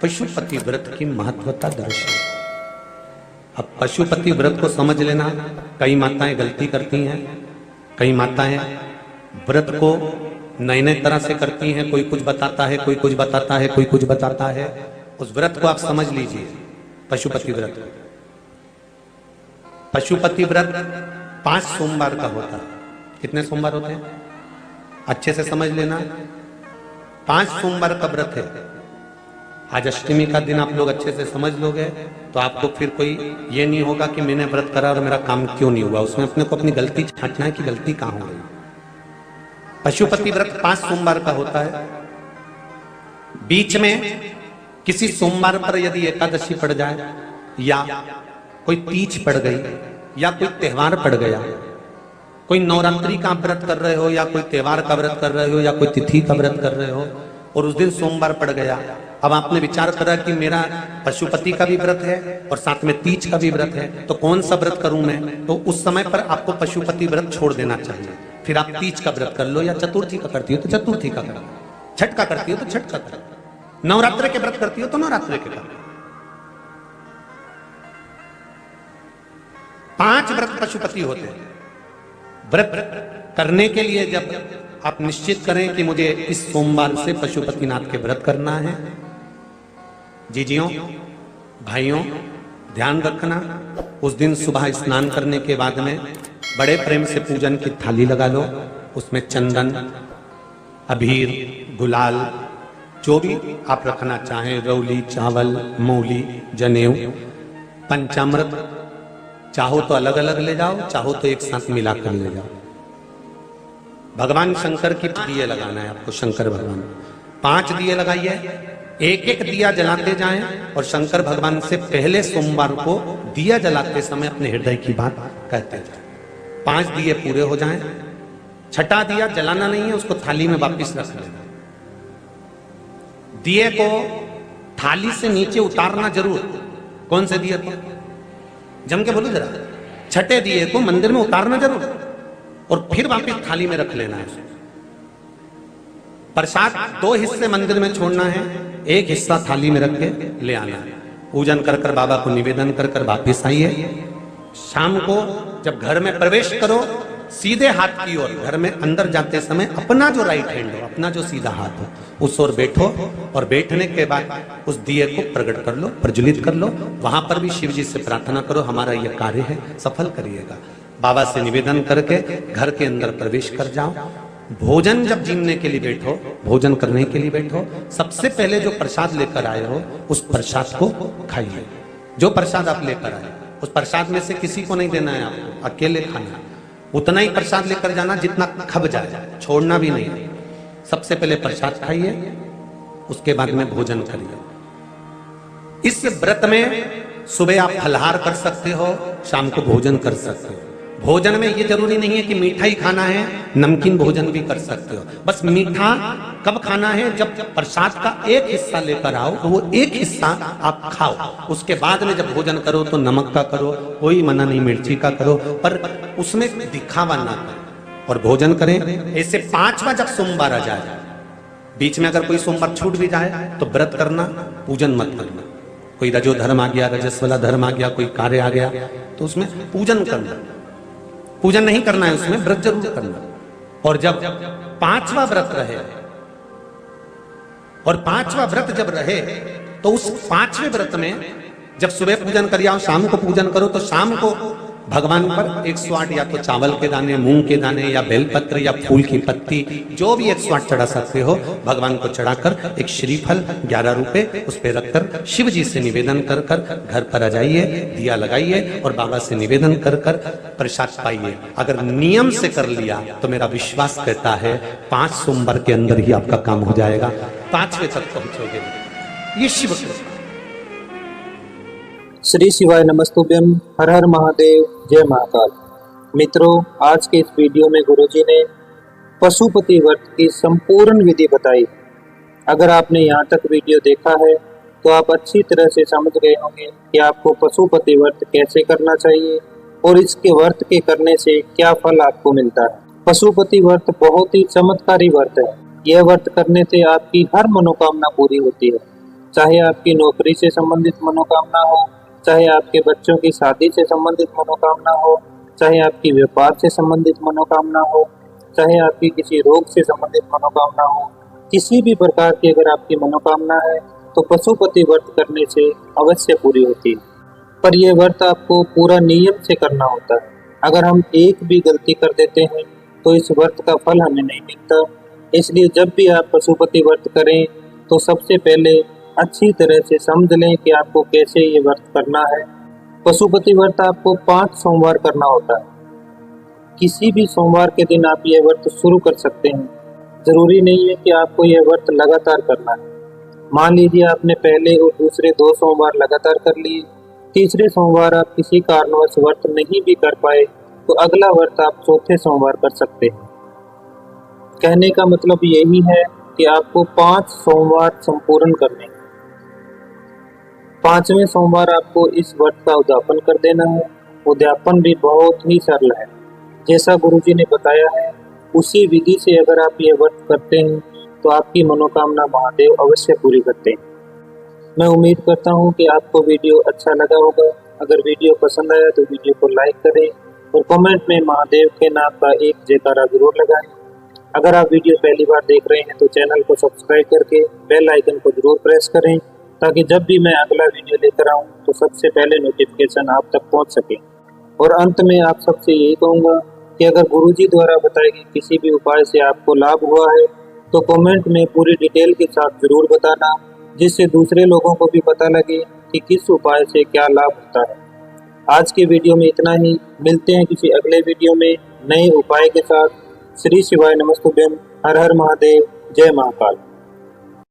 पशुपति व्रत की महत्वता दर्शाई। अब पशुपति व्रत को समझ लेना। कई माताएं गलती करती हैं, कई माताएं व्रत को नए नए तरह से करती हैं। कोई कुछ बताता है, कोई कुछ बताता है, कोई कुछ बताता है। उस व्रत को आप समझ लीजिए, पशुपति व्रत। पशुपति व्रत 5 सोमवार का होता है। कितने सोमवार होते हैं अच्छे से समझ लेना। 5 सोमवार का व्रत है। आज अष्टमी का दिन आप लोग अच्छे से समझ लोगे तो आपको फिर कोई ये नहीं होगा कि मैंने व्रत करा और मेरा काम क्यों नहीं हुआ। उसमें अपने को अपनी गलती छांटना है कि गलती कहां हो गई। पशुपति व्रत 5 सोमवार का होता है। बीच में किसी सोमवार पर यदि एकादशी पड़ जाए या कोई तीज पड़ गई या कोई त्योहार पड़ गया, कोई नवरात्रि का व्रत कर रहे हो या कोई त्योहार का व्रत कर रहे हो या कोई तिथि का व्रत कर रहे हो और उस दिन सोमवार पड़ गया, अब आपने विचार करा कि मेरा पशुपति का भी व्रत है और साथ में तीज का भी व्रत है, तो कौन सा व्रत करूं मैं। तो उस समय पर आपको पशुपति व्रत छोड़ देना चाहिए। फिर आप तीज का व्रत कर लो या चतुर्थी का करती हो तो चतुर्थी का करो, छठ का करती हो तो छठ का करो, नवरात्र के व्रत करती हो तो नवरात्र के करो। 5 व्रत पशुपति होते हैं। व्रत करने के लिए जब आप निश्चित करें कि मुझे इस सोमवार से पशुपतिनाथ के व्रत करना है, जीजियों भाइयों ध्यान रखना, उस दिन सुबह स्नान करने के बाद में बड़े प्रेम से पूजन की थाली लगा लो। उसमें चंदन, अबीर, गुलाल, जो भी आप रखना चाहें, रौली, चावल, मूली, जनेऊ, पंचामृत, चाहो तो अलग अलग ले जाओ, चाहो तो एक साथ मिलाकर ले जाओ। भगवान शंकर की दिए लगाना है आपको। शंकर भगवान 5 दिए लगाइए, एक एक दिया जलाते जाएं और शंकर भगवान से पहले सोमवार को दिया जलाते समय अपने हृदय की बात कहते जाएं। 5 दिए पूरे हो जाएं। छठा दिया जलाना नहीं है, उसको थाली में वापिस रख लेना। दिए को थाली से नीचे उतारना जरूर। कौन से दिए को? जम के बोलो जरा। छठे दिए को मंदिर में उतारना जरूर और फिर वापिस थाली में रख लेना है। प्रसाद 2 हिस्से मंदिर में छोड़ना है, एक हिस्सा थाली में रख के ले आना है। पूजन कर कर बाबा को निवेदन कर कर वापिस आइए। शाम को जब घर में प्रवेश करो, सीधे हाथ की ओर घर में अंदर जाते समय अपना जो राइट हैंड हो, अपना जो सीधा हाथ हो, उस ओर बैठो और बैठने के बाद उस दिए को प्रकट कर लो, प्रज्वलित कर लो। वहां पर भी शिव जी से प्रार्थना करो, हमारा यह कार्य है सफल करिएगा। बाबा से निवेदन करके घर के अंदर प्रवेश कर जाओ। भोजन जब जीमने के लिए बैठो, भोजन करने के लिए बैठो, सबसे पहले जो प्रसाद लेकर आए हो उस प्रसाद को खाइए। जो प्रसाद आप लेकर आए उस प्रसाद में से किसी को नहीं देना है आपको, अकेले खाना। उतना ही प्रसाद लेकर जाना जितना खब जाए, छोड़ना भी नहीं। सबसे पहले प्रसाद खाइए, उसके बाद में भोजन करिए। इस व्रत में सुबह आप फलहार कर सकते हो, शाम को भोजन कर सकते हो। भोजन में ये जरूरी नहीं है कि मीठा ही खाना है, नमकीन भोजन भी कर सकते हो। बस मीठा कब खाना है? जब प्रसाद का एक हिस्सा लेकर आओ तो वो एक हिस्सा आप खाओ। उसके बाद में जब भोजन करो तो नमक का करो, कोई मना नहीं मिर्ची का करो, पर उसमें दिखावा ना करो और भोजन करें। ऐसे 5वां जब सोमवार आ जाए, बीच में अगर कोई सोमवार छूट भी जाए तो व्रत करना, पूजन मत करना। कोई रजो धर्म आ गया, रजस वाला धर्म आ गया, कोई कार्य आ गया तो उसमें पूजन करना। पूजन नहीं करना है, उसमें व्रत जरूर करना। और जब 5वां व्रत रहे और 5वां व्रत जब रहे तो उस 5वें व्रत में जब सुबह पूजन कर आओ, शाम को पूजन करो, तो शाम को भगवान पर 108 या तो चावल के दाने, मूंग के दाने या बेलपत्र या फूल की पत्ती, जो भी 108 चढ़ा सकते हो भगवान को चढ़ाकर एक श्रीफल 11 रुपए उस पर रखकर शिव जी से निवेदन कर कर घर पर आ जाइए, दिया लगाइए और बाबा से निवेदन कर कर प्रसाद पाइए। अगर नियम से कर लिया तो मेरा विश्वास कहता है 5 सोमवार के अंदर ही आपका काम हो जाएगा, 5वें तक पहुंचोगे। ये शिव कृपा। श्री शिवाय नमस्तुभ्यम, हर हर महादेव, जय महाकाल। मित्रों, आज के इस वीडियो में गुरुजी ने पशुपति व्रत की संपूर्ण विधि बताई। अगर आपने यहाँ तक वीडियो देखा है तो आप अच्छी तरह से समझ गए होंगे कि आपको पशुपति व्रत कैसे करना चाहिए और इसके व्रत के करने से क्या फल आपको मिलता है। पशुपति व्रत बहुत ही चमत्कारी व्रत है। यह व्रत करने से आपकी हर मनोकामना पूरी होती है। चाहे आपकी नौकरी से संबंधित मनोकामना हो, चाहे आपके बच्चों की शादी से संबंधित मनोकामना हो, चाहे आपकी व्यापार से संबंधित मनोकामना हो, चाहे आपकी किसी रोग से संबंधित मनोकामना हो, किसी भी प्रकार की अगर आपकी मनोकामना है तो पशुपति व्रत करने से अवश्य पूरी होती है। पर यह व्रत आपको पूरा नियम से करना होता है। अगर हम एक भी गलती कर देते हैं तो इस व्रत का फल हमें नहीं मिलता। इसलिए जब भी आप पशुपति व्रत करें तो सबसे पहले अच्छी तरह से समझ लें कि आपको कैसे ये व्रत करना है। पशुपति व्रत आपको 5 सोमवार करना होता है। किसी भी सोमवार के दिन आप ये व्रत शुरू कर सकते हैं। जरूरी नहीं है कि आपको यह व्रत लगातार करना है। मान लीजिए आपने पहले और दूसरे 2 सोमवार लगातार कर लिए, तीसरे सोमवार आप किसी कारणवश व्रत नहीं भी कर पाए तो अगला व्रत आप चौथे सोमवार कर सकते हैं। कहने का मतलब यही है कि आपको 5 सोमवार संपूर्ण करने हैं। 5वें सोमवार आपको इस व्रत का उद्यापन कर देना है। उद्यापन भी बहुत ही सरल है, जैसा गुरुजी ने बताया है उसी विधि से अगर आप ये व्रत करते हैं तो आपकी मनोकामना महादेव अवश्य पूरी करते हैं। मैं उम्मीद करता हूँ कि आपको वीडियो अच्छा लगा होगा। अगर वीडियो पसंद आया तो वीडियो को लाइक करें और कमेंट में महादेव के नाम का एक जयकारा जरूर लगाएं। अगर आप वीडियो पहली बार देख रहे हैं तो चैनल को सब्सक्राइब करके बेल आइकन को जरूर प्रेस करें ताकि जब भी मैं अगला वीडियो लेकर आऊँ तो सबसे पहले नोटिफिकेशन आप तक पहुँच सके। और अंत में आप सबसे यही कहूँगा कि अगर गुरुजी द्वारा बताए गए किसी भी उपाय से आपको लाभ हुआ है तो कमेंट में पूरी डिटेल के साथ जरूर बताना, जिससे दूसरे लोगों को भी पता लगे कि किस उपाय से क्या लाभ होता है। आज के वीडियो में इतना ही। मिलते हैं किसी अगले वीडियो में नए उपाय के साथ। श्री शिवाय नमस्तुभ्यम। हर हर महादेव। जय महाकाल।